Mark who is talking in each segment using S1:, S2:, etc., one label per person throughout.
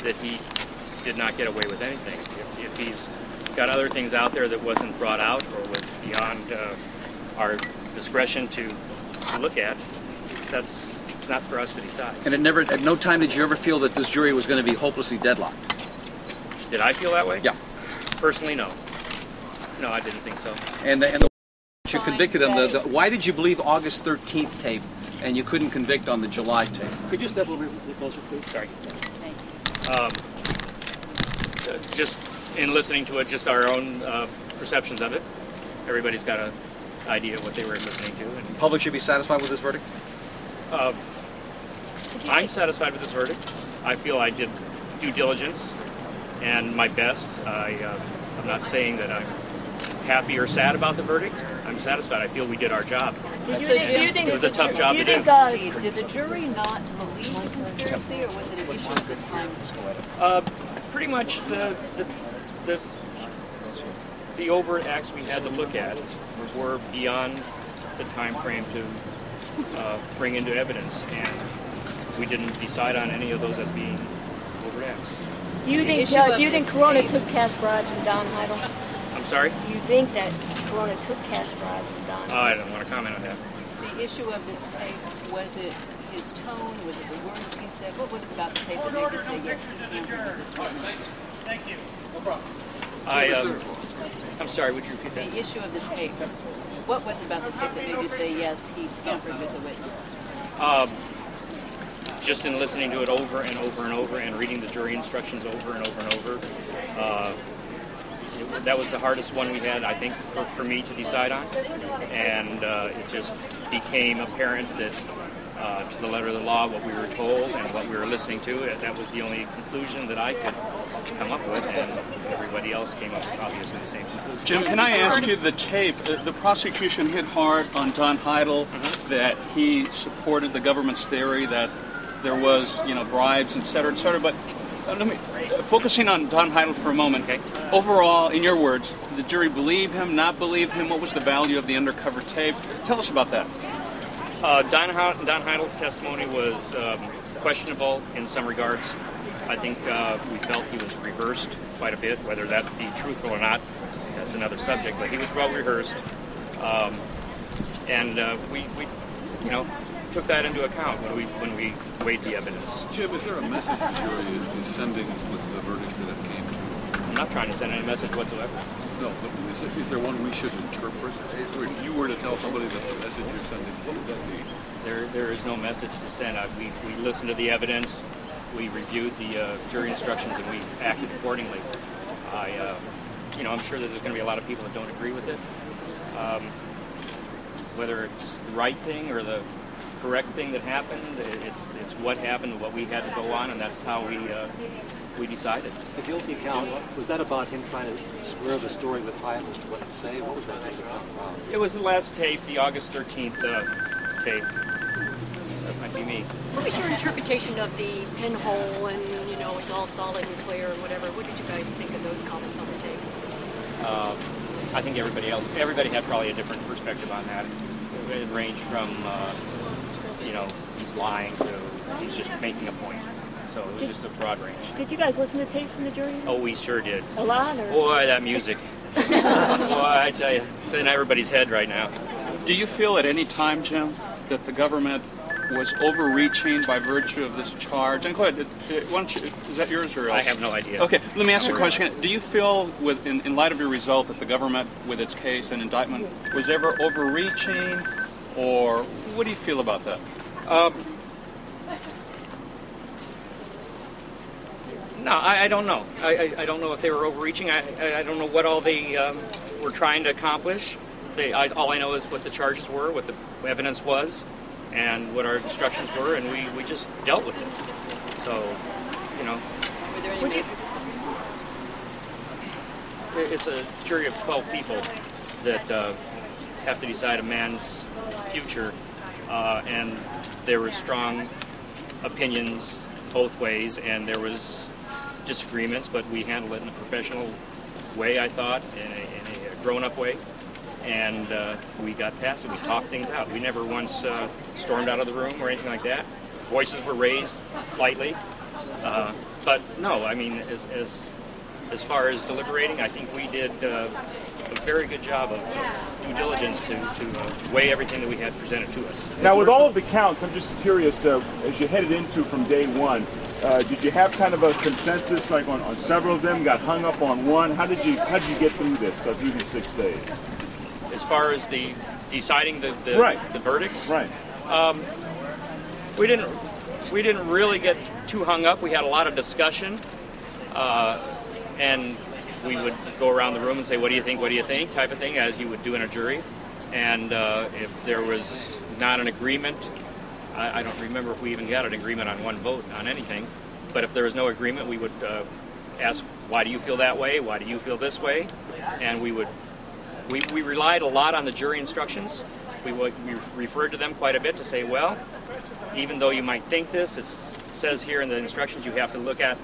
S1: that he did not get away with anything. If he's got other things out there that wasn't brought out or was beyond our discretion to look at, that's not for us to decide.
S2: And at no time did you ever feel that this jury was going to be hopelessly deadlocked?
S1: Did I feel that way?
S2: Yeah.
S1: Personally, no. No, I didn't think so.
S2: And you convicted him. Why did you believe August 13th tape and you couldn't convict on the July tape?
S3: Could you step a little bit closer, please?
S1: Sorry. Just in listening to it, just our own perceptions of it. Everybody's got an idea of what they were listening to. And
S2: the public should be satisfied with this verdict?
S1: I'm satisfied with this verdict. I feel I did due diligence and my best. I'm not saying that I'm happy or sad about the verdict. I'm satisfied. I feel we did our job. It was a tough job to do.
S4: Did the jury not believe the conspiracy, or was it an issue of the time?
S1: Pretty much the overt acts we had to look at were beyond the time frame to bring into evidence, and we didn't decide on any of those as being overt acts.
S5: Do you think Corona took cash bribes from Don Heidel?
S1: I'm sorry?
S5: Do you think that Corona took cash bribes from Don Heidel?
S1: I don't want to comment on that.
S4: The issue of this tape, was it his tone? Was it the words he said? What was it about the tape that made you say, yes, he tampered with this witness?
S1: Thank you. No problem. I'm sorry, would you repeat that?
S4: The issue of the tape. What was it about the tape that made you say, yes, he tampered with the witness?
S1: Just in listening to it over and over and over and reading the jury instructions over and over and over. That was the hardest one we had, I think, for me to decide on. And it just became apparent that to the letter of the law, what we were told and what we were listening to, that was the only conclusion that I could come up with, and everybody else came up with obviously the same conclusion.
S6: Jim, can I ask you, the tape, the prosecution hit hard on Don Heidel, that he supported the government's theory that there was, bribes, et cetera, but focusing on Don Heidel for a moment.
S1: Okay.
S6: Overall, in your words, did the jury believe him, not believe him? What was the value of the undercover tape? Tell us about that.
S1: Don Heidel's testimony was questionable in some regards. I think we felt he was rehearsed quite a bit. Whether that be truthful or not, that's another subject. But he was well rehearsed, and we took that into account when we weighed the evidence.
S7: Jim, is there a message the jury is sending with the verdict that it came to?
S1: I'm not trying to send any message whatsoever.
S7: No, but is there one we should interpret? If you were to tell somebody that the message you're sending, what would that be?
S1: There is no message to send. We listened to the evidence, we reviewed the jury instructions, and we acted accordingly. I'm sure that there's going to be a lot of people that don't agree with it. Whether it's the right thing or the correct thing that happened, it's what happened, what we had to go on, and that's how we decided.
S3: The guilty count, was that about him trying to square the story with Heidel as to what to say? What was that guilty count about?
S1: It was the last tape, the August 13th tape. That might be me.
S5: What was your interpretation of the pinhole and, it's all solid and clear and whatever? What did you guys think of those comments on the tape?
S1: I think everybody had probably a different perspective on that. It ranged from, he's lying to he's just making a point. So it was just a broad range.
S5: Did you guys listen to tapes in the jury room?
S1: Oh, we sure did.
S5: A lot? Or?
S1: Boy, that music. Boy, I tell you, it's in everybody's head right now.
S6: Do you feel at any time, Jim, that the government was overreaching by virtue of this charge? And go ahead, why don't you, is that yours or else?
S1: I have no idea.
S6: Okay, let me ask you a question. Do you feel, in light of your result, that the government, with its case and indictment, was ever overreaching, or what do you feel about that?
S1: No, I don't know. I don't know if they were overreaching. I don't know what all they were trying to accomplish. All I know is what the charges were, what the evidence was, and what our instructions were, and we just dealt with it. So,
S4: Were there any major disagreements?
S1: It's a jury of 12 people that have to decide a man's future, and there were strong opinions both ways, and there was disagreements, but we handled it in a professional way, I thought, in a grown-up way, and we got past it. We talked things out. We never once stormed out of the room or anything like that. Voices were raised slightly, But no, I mean, as far as deliberating, I think we did a very good job of due diligence to weigh everything that we had presented to us.
S8: Now, with all of the counts, I'm just curious, as you headed into from day one, did you have kind of a consensus, like on several of them, got hung up on one? How did you get through this, through these 6 days?
S1: As far as the deciding the verdicts,
S8: right?
S1: We didn't really get too hung up. We had a lot of discussion, and we would go around the room and say, "What do you think? What do you think?" type of thing, as you would do in a jury. And if there was not an agreement, I don't remember if we even got an agreement on one vote on anything. But if there was no agreement, we would ask, "Why do you feel that way? Why do you feel this way?" And we relied a lot on the jury instructions. We referred to them quite a bit to say, well, even though you might think this, it says here in the instructions you have to look at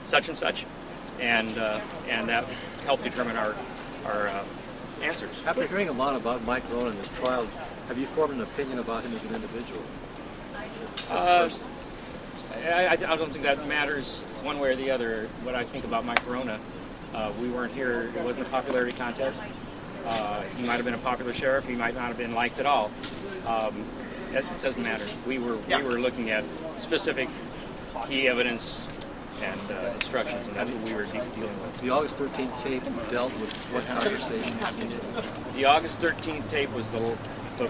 S1: such and such, and that helped determine our answers.
S3: After hearing a lot about Mike Rohn in this trial, have you formed an opinion about him as an individual?
S1: I don't think that matters one way or the other. What I think about Mike Rohn, we weren't here. It wasn't a popularity contest. He might have been a popular sheriff. He might not have been liked at all. It doesn't matter. We were looking at specific key evidence and instructions, and that's what we were dealing with.
S3: The August 13th tape dealt with what conversation?
S1: The August 13th tape was the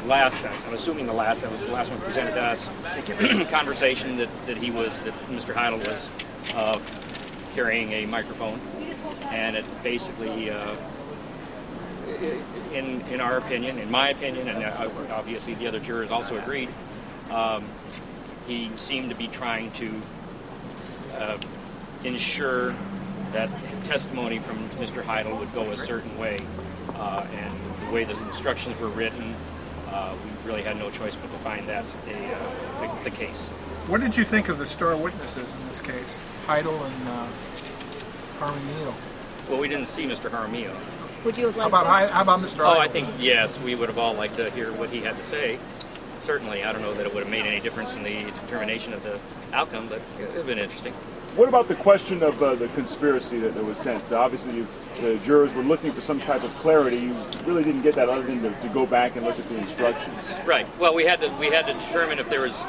S1: last, I'm assuming that was the last one presented to us, conversation that Mr. Heidel was carrying a microphone, and it basically, in our opinion, in my opinion, and obviously the other jurors also agreed, he seemed to be trying to ensure that testimony from Mr. Heidel would go a certain way, and the way the instructions were written, we really had no choice but to find that the case.
S9: What did you think of the star witnesses in this case, Heidel and Jaramillo?
S1: Well, we didn't see Mr. Jaramillo.
S5: Would you have liked
S9: How about Mr. Heidel?
S1: Oh, I think, yes, we would have all liked to hear what he had to say. Certainly, I don't know that it would have made any difference in the determination of the outcome, but it would have been interesting.
S8: What about the question of the conspiracy that was sent? Obviously, the jurors were looking for some type of clarity. You really didn't get that other than to go back and look at the instructions.
S1: Right. Well, we had to determine if there was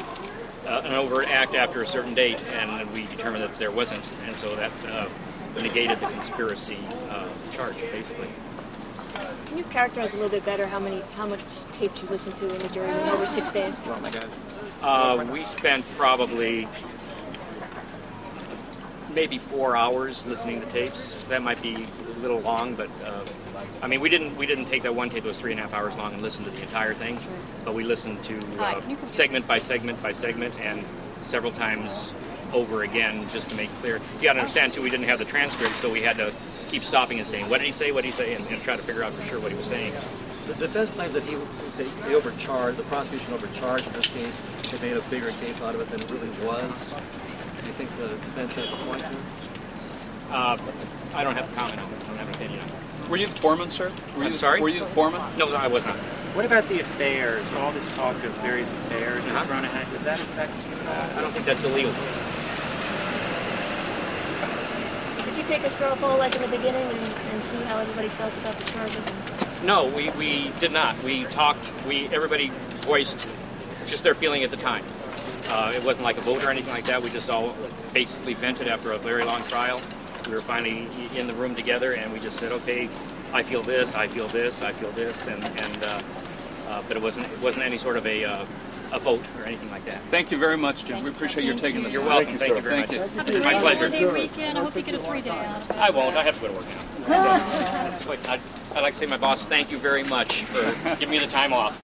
S1: an overt act after a certain date, and we determined that there wasn't, and so that negated the conspiracy charge, basically.
S5: Can you characterize a little bit better how much tape you listened to in the jury room over 6 days?
S1: We spent probably maybe 4 hours listening to tapes. That might be a little long, but I mean, we didn't take that one tape that was 3.5 hours long and listen to the entire thing, but we listened to segment by segment by segment, and several times over again, just to make clear. You got to understand too, we didn't have the transcript, so we had to keep stopping and saying, "What did he say? What did he say?" and try to figure out for sure what he was saying.
S3: The defense claims that they overcharged, the prosecution overcharged in this case. They made a bigger case out of it than it really was. Do you think the defense has a point there?
S1: I don't have a comment on it. I don't have an opinion on it.
S6: Were you the foreman, sir?
S1: I'm sorry?
S6: Were you the foreman?
S1: No, I was not.
S10: What about the affairs? All this talk of various affairs that Corona had, did that affect?
S1: I don't think that's illegal.
S5: Did you take a straw poll like in the beginning and see how everybody felt about the charges?
S1: No, we did not. We talked. Everybody voiced just their feeling at the time. It wasn't like a vote or anything like that. We just all basically vented after a very long trial. We were finally in the room together, and we just said, "Okay, I feel this, I feel this, I feel this," but it wasn't any sort of a vote or anything like that.
S6: Thank you very much, Jim. We appreciate your taking the time.
S1: You're welcome. Thank you very much. It's my pleasure.
S5: Have a good weekend. I hope you get a 3-day out.
S1: I won't. I have to go to work now. I'd like to say to my boss, thank you very much for giving me the time off.